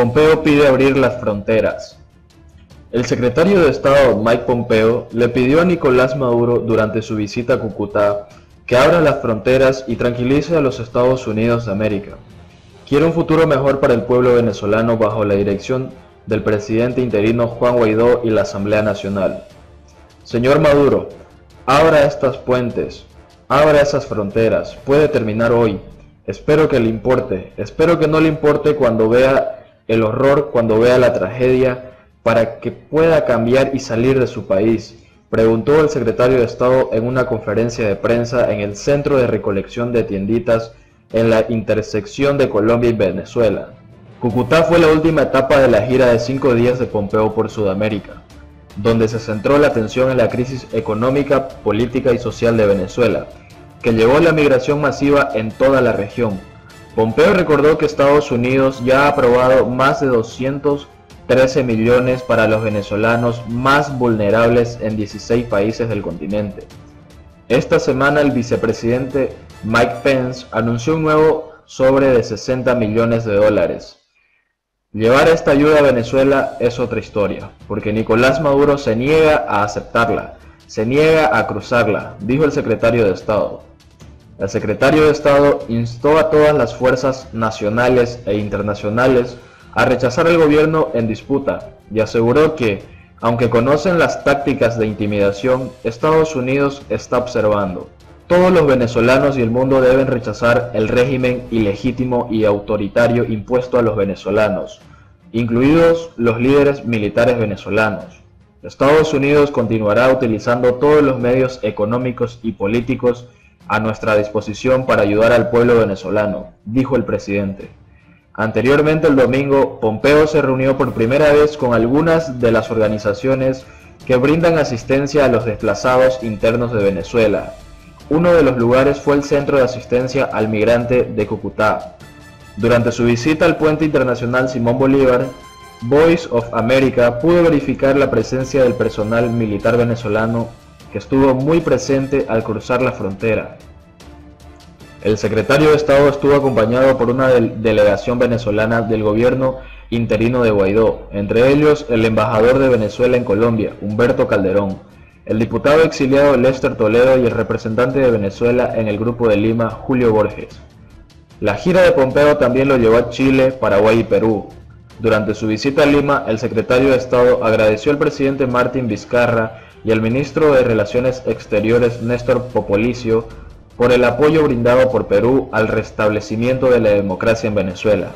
Pompeo pide abrir las fronteras. El secretario de Estado Mike Pompeo le pidió a Nicolás Maduro durante su visita a Cúcuta que abra las fronteras y tranquilice a los Estados Unidos de América. Quiere un futuro mejor para el pueblo venezolano bajo la dirección del presidente interino Juan Guaidó y la Asamblea Nacional. Señor Maduro, abra estas puentes, abra esas fronteras, puede terminar hoy. Espero que le importe, espero que no le importe cuando vea el horror, cuando vea la tragedia, para que pueda cambiar y salir de su país, preguntó el secretario de Estado en una conferencia de prensa en el Centro de Recolección de Tienditas en la intersección de Colombia y Venezuela. Cúcuta fue la última etapa de la gira de 5 días de Pompeo por Sudamérica, donde se centró la atención en la crisis económica, política y social de Venezuela, que llevó a la migración masiva en toda la región. Pompeo recordó que Estados Unidos ya ha aprobado más de 213 millones para los venezolanos más vulnerables en 16 países del continente. Esta semana el vicepresidente Mike Pence anunció un nuevo sobre de 60 millones de dólares. Llevar esta ayuda a Venezuela es otra historia, porque Nicolás Maduro se niega a aceptarla, se niega a cruzarla, dijo el secretario de Estado. El secretario de Estado instó a todas las fuerzas nacionales e internacionales a rechazar el gobierno en disputa y aseguró que, aunque conocen las tácticas de intimidación, Estados Unidos está observando. Todos los venezolanos y el mundo deben rechazar el régimen ilegítimo y autoritario impuesto a los venezolanos, incluidos los líderes militares venezolanos. Estados Unidos continuará utilizando todos los medios económicos y políticos a nuestra disposición para ayudar al pueblo venezolano, dijo el presidente. Anteriormente, el domingo, Pompeo se reunió por primera vez con algunas de las organizaciones que brindan asistencia a los desplazados internos de Venezuela. Uno de los lugares fue el Centro de Asistencia al Migrante de Cúcuta. Durante su visita al Puente Internacional Simón Bolívar, Voice of America pudo verificar la presencia del personal militar venezolano que estuvo muy presente al cruzar la frontera. El secretario de Estado estuvo acompañado por una delegación venezolana del gobierno interino de Guaidó, entre ellos el embajador de Venezuela en Colombia, Humberto Calderón, el diputado exiliado Lester Toledo y el representante de Venezuela en el Grupo de Lima, Julio Borges. La gira de Pompeo también lo llevó a Chile, Paraguay y Perú. Durante su visita a Lima, el secretario de Estado agradeció al presidente Martín Vizcarra y al ministro de Relaciones Exteriores Néstor Popolicio por el apoyo brindado por Perú al restablecimiento de la democracia en Venezuela.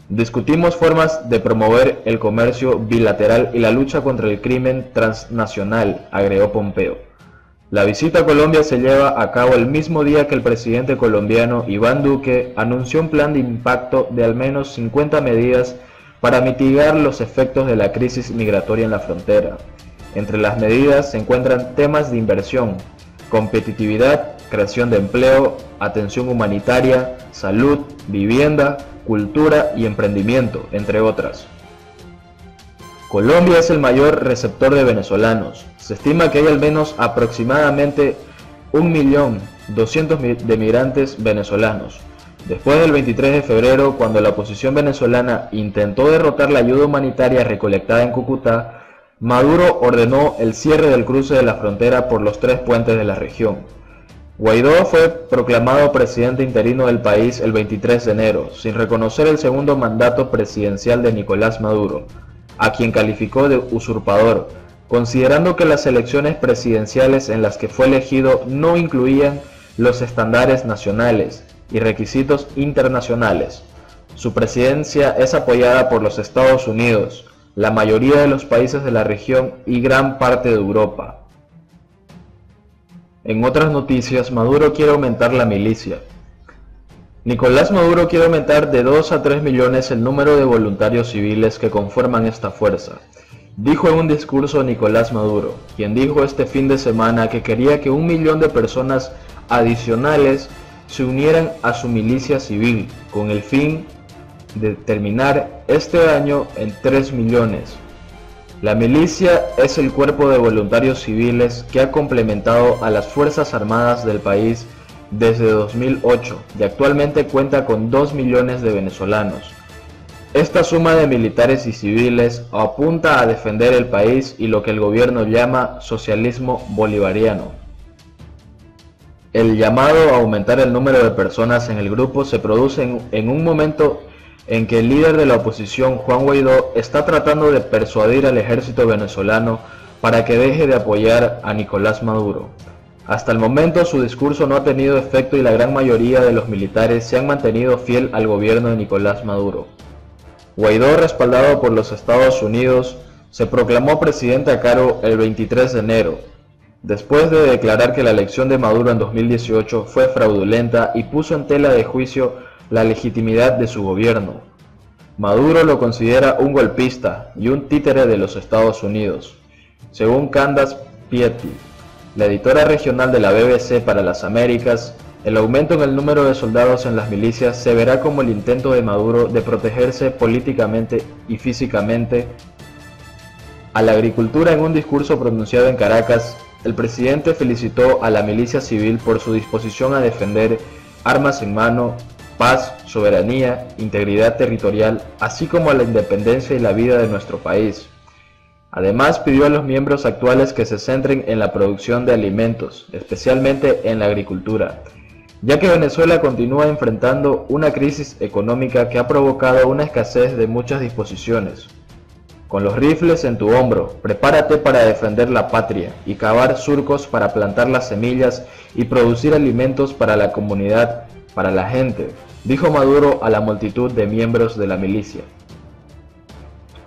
Discutimos formas de promover el comercio bilateral y la lucha contra el crimen transnacional, agregó Pompeo. La visita a Colombia se lleva a cabo el mismo día que el presidente colombiano Iván Duque anunció un plan de impacto de al menos 50 medidas para mitigar los efectos de la crisis migratoria en la frontera. Entre las medidas se encuentran temas de inversión, competitividad, creación de empleo, atención humanitaria, salud, vivienda, cultura y emprendimiento, entre otras. Colombia es el mayor receptor de venezolanos. Se estima que hay al menos aproximadamente 1.200.000 de migrantes venezolanos. Después del 23 de febrero, cuando la oposición venezolana intentó derrotar la ayuda humanitaria recolectada en Cúcuta, Maduro ordenó el cierre del cruce de la frontera por los 3 puentes de la región. Guaidó fue proclamado presidente interino del país el 23 de enero, sin reconocer el segundo mandato presidencial de Nicolás Maduro, a quien calificó de usurpador, considerando que las elecciones presidenciales en las que fue elegido no incluían los estándares nacionales y requisitos internacionales. Su presidencia es apoyada por los Estados Unidos, la mayoría de los países de la región y gran parte de Europa. En otras noticias, Maduro quiere aumentar la milicia. Nicolás Maduro quiere aumentar de 2 a 3 millones el número de voluntarios civiles que conforman esta fuerza, dijo en un discurso Nicolás Maduro, quien dijo este fin de semana que quería que 1 millón de personas adicionales se unieran a su milicia civil, con el fin de terminar este año en 3 millones. La milicia es el cuerpo de voluntarios civiles que ha complementado a las Fuerzas Armadas del país desde 2008 y actualmente cuenta con 2 millones de venezolanos. Esta suma de militares y civiles apunta a defender el país y lo que el gobierno llama socialismo bolivariano. El llamado a aumentar el número de personas en el grupo se produce en un momento en que el líder de la oposición, Juan Guaidó, está tratando de persuadir al ejército venezolano para que deje de apoyar a Nicolás Maduro. Hasta el momento su discurso no ha tenido efecto y la gran mayoría de los militares se han mantenido fiel al gobierno de Nicolás Maduro. Guaidó, respaldado por los Estados Unidos, se proclamó presidente a cargo el 23 de enero, después de declarar que la elección de Maduro en 2018 fue fraudulenta y puso en tela de juicio la legitimidad de su gobierno. Maduro lo considera un golpista y un títere de los Estados Unidos. Según Candace Pietty, la editora regional de la BBC para las Américas, el aumento en el número de soldados en las milicias se verá como el intento de Maduro de protegerse políticamente y físicamente a la agricultura. En un discurso pronunciado en Caracas, el presidente felicitó a la milicia civil por su disposición a defender armas en mano, paz, soberanía, integridad territorial, así como a la independencia y la vida de nuestro país. Además, pidió a los miembros actuales que se centren en la producción de alimentos, especialmente en la agricultura, ya que Venezuela continúa enfrentando una crisis económica que ha provocado una escasez de muchas disposiciones. Con los rifles en tu hombro, prepárate para defender la patria y cavar surcos para plantar las semillas y producir alimentos para la comunidad, para la gente, dijo Maduro a la multitud de miembros de la milicia.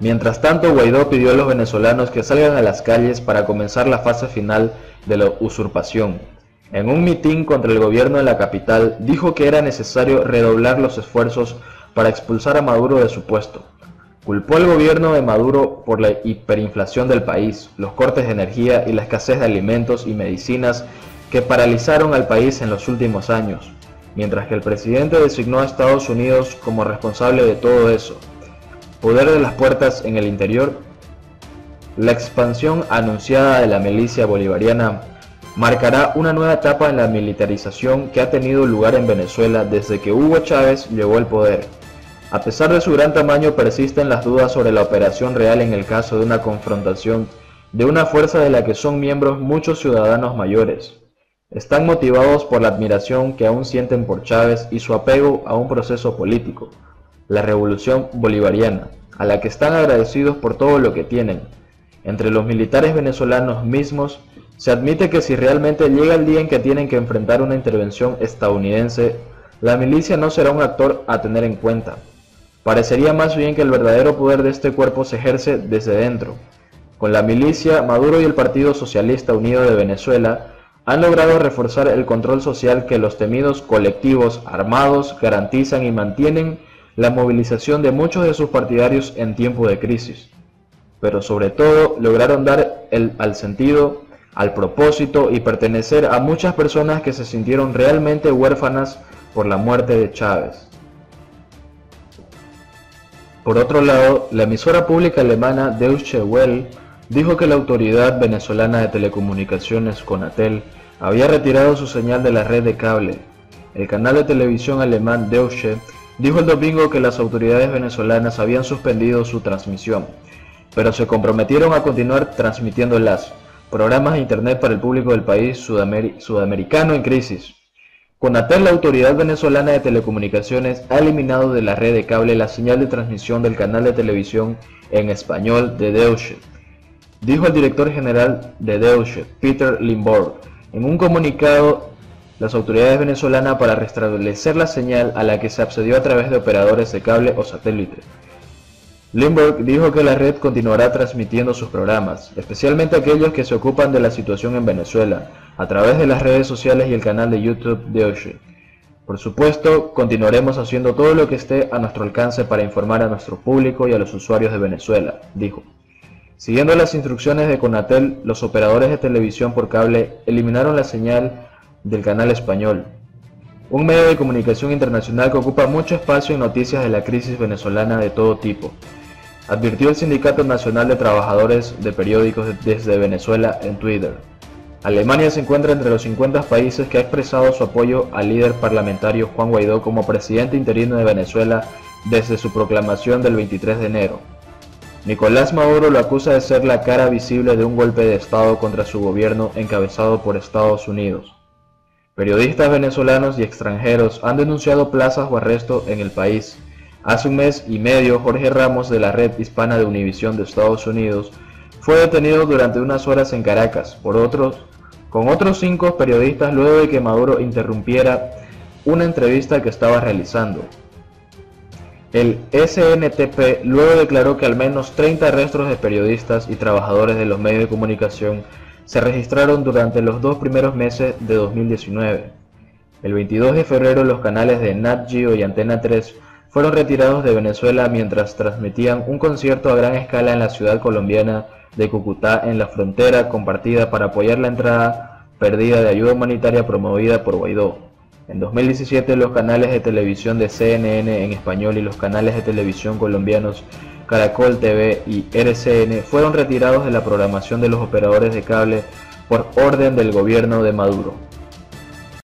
Mientras tanto, Guaidó pidió a los venezolanos que salgan a las calles para comenzar la fase final de la usurpación. En un mitin contra el gobierno de la capital, dijo que era necesario redoblar los esfuerzos para expulsar a Maduro de su puesto. Culpó al gobierno de Maduro por la hiperinflación del país, los cortes de energía y la escasez de alimentos y medicinas que paralizaron al país en los últimos años, mientras que el presidente designó a Estados Unidos como responsable de todo eso. Poder de las puertas en el interior. La expansión anunciada de la milicia bolivariana marcará una nueva etapa en la militarización que ha tenido lugar en Venezuela desde que Hugo Chávez llegó al poder. A pesar de su gran tamaño, persisten las dudas sobre la operación real en el caso de una confrontación de una fuerza de la que son miembros muchos ciudadanos mayores. Están motivados por la admiración que aún sienten por Chávez y su apego a un proceso político, la revolución bolivariana, a la que están agradecidos por todo lo que tienen. Entre los militares venezolanos mismos, se admite que si realmente llega el día en que tienen que enfrentar una intervención estadounidense, la milicia no será un actor a tener en cuenta. Parecería más bien que el verdadero poder de este cuerpo se ejerce desde dentro. Con la milicia, Maduro y el Partido Socialista Unido de Venezuela han logrado reforzar el control social que los temidos colectivos armados garantizan y mantienen la movilización de muchos de sus partidarios en tiempo de crisis. Pero sobre todo lograron dar al sentido, al propósito y pertenecer a muchas personas que se sintieron realmente huérfanas por la muerte de Chávez. Por otro lado, la emisora pública alemana Deutsche Welle dijo que la Autoridad Venezolana de Telecomunicaciones, Conatel, había retirado su señal de la red de cable. El canal de televisión alemán Deutsche dijo el domingo que las autoridades venezolanas habían suspendido su transmisión, pero se comprometieron a continuar transmitiendo los programas de internet para el público del país sudamericano en crisis. Conatel, la Autoridad Venezolana de Telecomunicaciones, ha eliminado de la red de cable la señal de transmisión del canal de televisión en español de Deutsche, dijo el director general de Deutsche, Peter Limborg, en un comunicado. Las autoridades venezolanas para restablecer la señal a la que se accedió a través de operadores de cable o satélite. Limborg dijo que la red continuará transmitiendo sus programas, especialmente aquellos que se ocupan de la situación en Venezuela, a través de las redes sociales y el canal de YouTube Deutsche. Por supuesto, continuaremos haciendo todo lo que esté a nuestro alcance para informar a nuestro público y a los usuarios de Venezuela, dijo. Siguiendo las instrucciones de Conatel, los operadores de televisión por cable eliminaron la señal del canal español, un medio de comunicación internacional que ocupa mucho espacio en noticias de la crisis venezolana de todo tipo, advirtió el Sindicato Nacional de Trabajadores de Periódicos desde Venezuela en Twitter. Alemania se encuentra entre los 50 países que ha expresado su apoyo al líder parlamentario Juan Guaidó como presidente interino de Venezuela desde su proclamación del 23 de enero. Nicolás Maduro lo acusa de ser la cara visible de un golpe de Estado contra su gobierno encabezado por Estados Unidos. Periodistas venezolanos y extranjeros han denunciado plazas o arrestos en el país. Hace un mes y medio, Jorge Ramos, de la red hispana de Univisión de Estados Unidos, fue detenido durante unas horas en Caracas con otros 5 periodistas luego de que Maduro interrumpiera una entrevista que estaba realizando. El SNTP luego declaró que al menos 30 arrestos de periodistas y trabajadores de los medios de comunicación se registraron durante los 2 primeros meses de 2019. El 22 de febrero los canales de Nat Geo y Antena 3 fueron retirados de Venezuela mientras transmitían un concierto a gran escala en la ciudad colombiana de Cúcuta, en la frontera compartida, para apoyar la entrada perdida de ayuda humanitaria promovida por Guaidó. En 2017 los canales de televisión de CNN en español y los canales de televisión colombianos Caracol TV y RCN fueron retirados de la programación de los operadores de cable por orden del gobierno de Maduro.